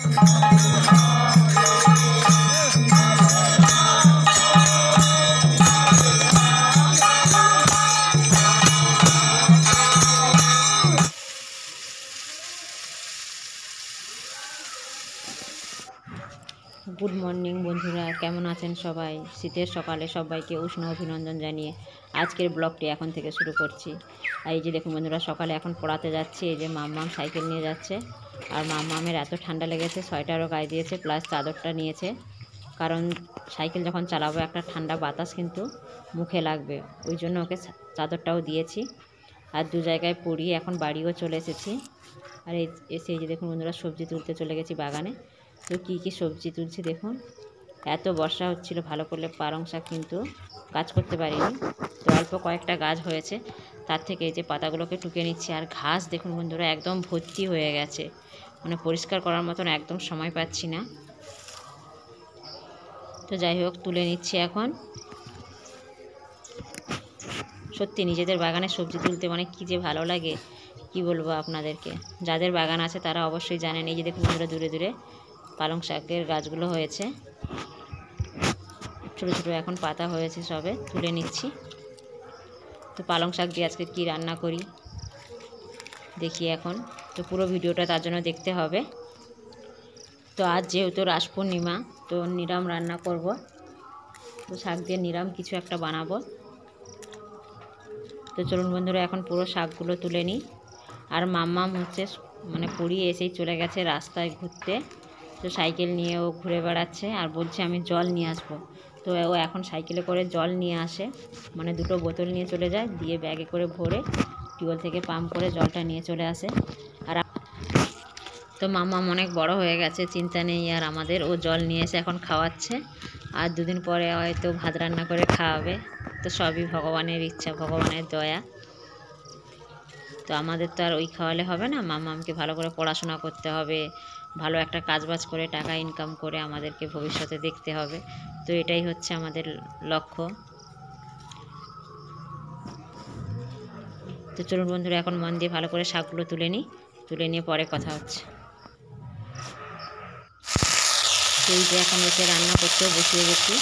Good morning বন্ধুরা, কেমন আছেন সবাই? শীতের সকালে সবাইকে উষ্ণ অভিনন্দন জানিয়ে আজকের ব্লগটি এখন থেকে শুরু করছি। এই যে দেখুন বন্ধুরা, সকালে এখন পড়াতে যাচ্ছি। এই যে মাম্মাম সাইকেল নিয়ে যাচ্ছে, আর মাম্মামের এত ঠান্ডা লেগেছে সোয়েটারও গায়ে দিয়েছে, প্লাস চাদরটা নিয়েছে, কারণ সাইকেল যখন চালাবো একটা ঠান্ডা বাতাস কিন্তু মুখে লাগবে, ওই জন্য ওকে চাদরটাও দিয়েছি। আর দু জায়গায় পড়িয়ে এখন বাড়িও চলে এসেছি। আর এসে এই যে দেখুন বন্ধুরা, সবজি তুলতে চলে গেছি বাগানে। তো কী কী সবজি তুলছি দেখুন। এত বর্ষা হচ্ছিল, ভালো করলে পালং শাক কিন্তু গাছ করতে পারিনি, তো অল্প কয়েকটা গাছ হয়েছে, তার থেকে এই যে পাতাগুলোকে টুকে নিচ্ছি। আর ঘাস দেখুন বন্ধুরা একদম ভর্তি হয়ে গেছে, মানে পরিষ্কার করার মতন একদম সময় পাচ্ছি না। তো যাই হোক, তুলে নিচ্ছি এখন। সত্যি নিজেদের বাগানে সবজি তুলতে মানে কী যে ভালো লাগে, কি বলবো আপনাদেরকে। যাদের বাগান আছে তারা অবশ্যই জানেন। এই যে দেখুন বন্ধুরা, দূরে দূরে পালং শাকের গাছগুলো হয়েছে, ছোটো ছোটো এখন পাতা হয়েছে, সবে তুলে নিচ্ছি। তো পালং শাক দিয়ে আজকে কী রান্না করি দেখি এখন, তো পুরো ভিডিওটা তার জন্য দেখতে হবে। তো আজ যেহেতু রাস পূর্ণিমা, তো নিরাম রান্না করব, তো শাক দিয়ে নিরাম কিছু একটা বানাবো। তো চলুন বন্ধুরা, এখন পুরো শাকগুলো তুলে নিই। আর মাম্মাম হচ্ছে মানে পড়িয়ে এসেই চলে গেছে রাস্তায় ঘুরতে, তো সাইকেল নিয়ে ও ঘুরে বেড়াচ্ছে, আর বলছে আমি জল নিয়ে আসবো। তো ও এখন সাইকেলে করে জল নিয়ে আসে, মানে দুটো বোতল নিয়ে চলে যায়, দিয়ে ব্যাগে করে ভরে টিউবওয়েল থেকে পাম্প করে জলটা নিয়ে চলে আসে। আর তো মাম্মাম অনেক বড় হয়ে গেছে, চিন্তা নেই আর আমাদের, ও জল নিয়ে এসে এখন খাওয়াচ্ছে। আর দুদিন পরে হয়তো ভাত রান্না করে খাওয়াবে। তো সবই ভগবানের ইচ্ছা, ভগবানের দয়া। তো আমাদের তো আর ওই খাওয়ালে হবে না, মাম্মামকে ভালো করে পড়াশোনা করতে হবে, ভালো একটা কাজবাজ করে টাকা ইনকাম করে আমাদেরকে ভবিষ্যতে দেখতে হবে। তো এটাই হচ্ছে আমাদের লক্ষ্য। তো চলুন বন্ধুরা, এখন মন দিয়ে ভালো করে শাকগুলো তুলে নিই, তুলে নিয়ে পরে কথা হচ্ছে। তো এই যে এখন হচ্ছে রান্না করতেও বসিয়ে গেছি।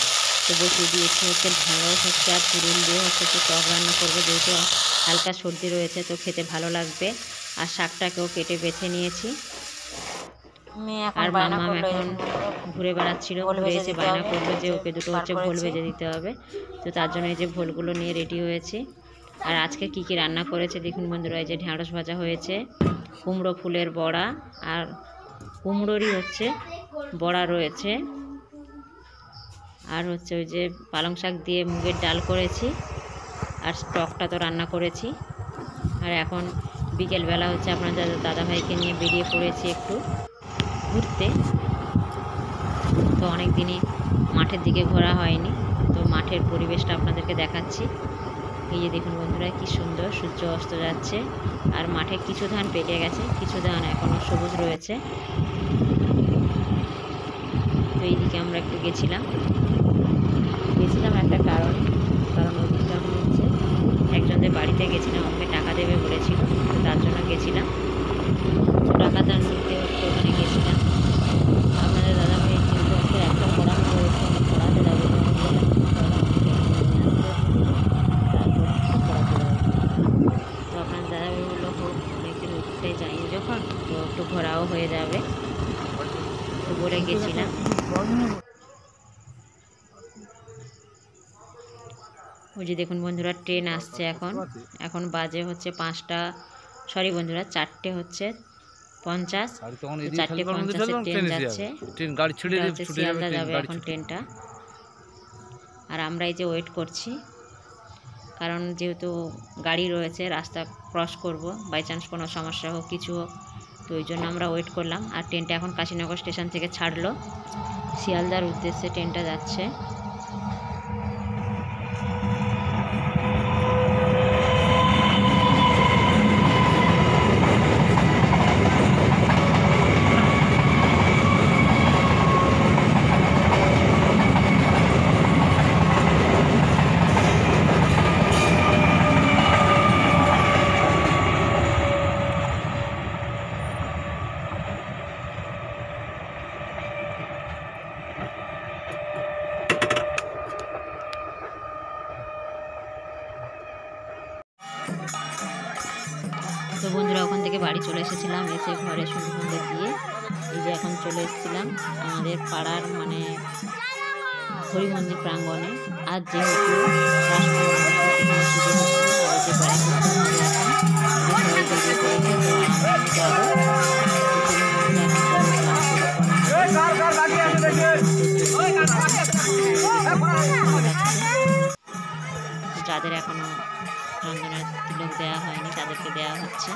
তো বসিয়ে দিয়েছি হচ্ছে ঢেঁড়স হচ্ছে, আর পুরুল দিয়ে হচ্ছে একটু টক রান্না করবো, যেহেতু হালকা সর্দি রয়েছে, তো খেতে ভালো লাগবে। আর শাকটাকেও কেটে বেছে নিয়েছি। আর মাম্মাম এখন ঘুরে বেড়াচ্ছিল, ঘুরে এসে বায়না করলো যে ওকে দুটো হচ্ছে ভোল ভেজে দিতে হবে। তো তার জন্য এই যে ভোলগুলো নিয়ে রেডি হয়েছি। আর আজকে কি কি রান্না করেছে দেখুন বন্ধুরা, এই যে ঢেঁড়স ভাজা হয়েছে, কুমড়ো ফুলের বড়া, আর কুমড়োরই হচ্ছে বড়া রয়েছে, আর হচ্ছে ওই যে পালং শাক দিয়ে মুগের ডাল করেছি, আর টকটা তো রান্না করেছি। আর এখন বিকেলবেলা হচ্ছে আপনাদের দাদাভাইকে নিয়ে বেরিয়ে পড়েছি একটু ঘুরতে। তো অনেক দিনই মাঠের দিকে ঘোরা হয়নি, তো মাঠের পরিবেশটা আপনাদেরকে দেখাচ্ছি। এই যে দেখুন বন্ধুরা, কি সুন্দর সূর্য অস্ত যাচ্ছে। আর মাঠে কিছু ধান পেকে গেছে, কিছু ধান এখনও সবুজ রয়েছে। তো এইদিকে আমরা একটু গেছিলাম একটা কারণ ওই দিকটা আমি হচ্ছে একজনদের বাড়িতে গেছিলাম, আমাকে টাকা দেবে বলেছিল, তো তার জন্য গেছিলাম। তো টাকা দান নিতে হচ্ছে ওখানে গেছিলাম। আপনাদের দাদাভাই যেহেতু হচ্ছে একটা পড়ানো রয়েছে, আমি পড়াতে যাবো, তো আপনার দাদাভাই বললো হোক, অনেকদিন উঠতে যাইনি যখন, তো একটু ঘোরাও হয়ে যাবে, তো বলে গেছিলাম। ওই যে দেখুন বন্ধুরা, ট্রেন আসছে এখন বাজে হচ্ছে 5টা, সরি বন্ধুরা 4টে হচ্ছে 50, 4:50 ট্রেন যাচ্ছে, শিয়ালদা যাবে এখন ট্রেনটা। আর আমরা এই যে ওয়েট করছি, কারণ যেহেতু গাড়ি রয়েছে, রাস্তা ক্রস করব, বাই চান্স কোনো সমস্যা হোক কিছু হোক, তো ওই জন্য আমরা ওয়েট করলাম। আর ট্রেনটা এখন কাশীনগর স্টেশন থেকে ছাড়লো, শিয়ালদার উদ্দেশ্যে ট্রেনটা যাচ্ছে। তো বন্ধুরা ওখান থেকে বাড়ি চলে এসেছিলাম, এসে ঘরে সুন্দর দিয়ে এই যে এখন চলে এসেছিলাম আমাদের পাড়ার মানে হরি মন্দির প্রাঙ্গণে। আর যেহেতু যাদের এখনো চন্দনের তিলক দেওয়া হয়নি তাদেরকে দেওয়া হচ্ছে।